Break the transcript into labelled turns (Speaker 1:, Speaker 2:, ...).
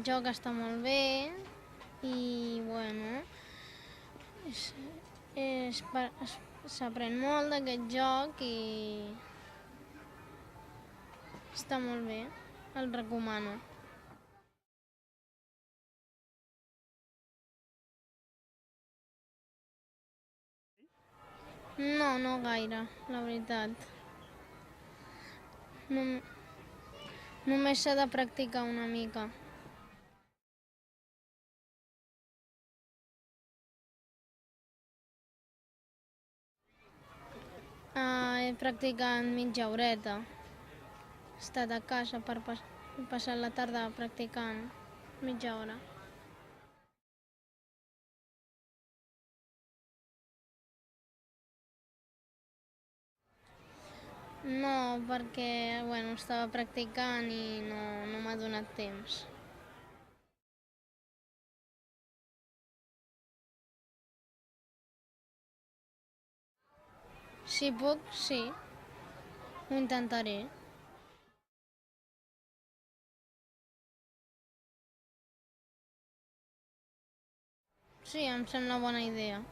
Speaker 1: joc està molt bé i, bueno, s'aprèn molt d'aquest joc i està molt bé, el recomano. No, no gaire, la veritat. Només s'ha de practicar una mica. He practicat mitja horeta. He estat a casa per passar la tarda practicant mitja hora. No, perquè estava practicant i no m'ha donat temps. Si puc, sí. Ho intentaré. Sí, em sembla bona idea.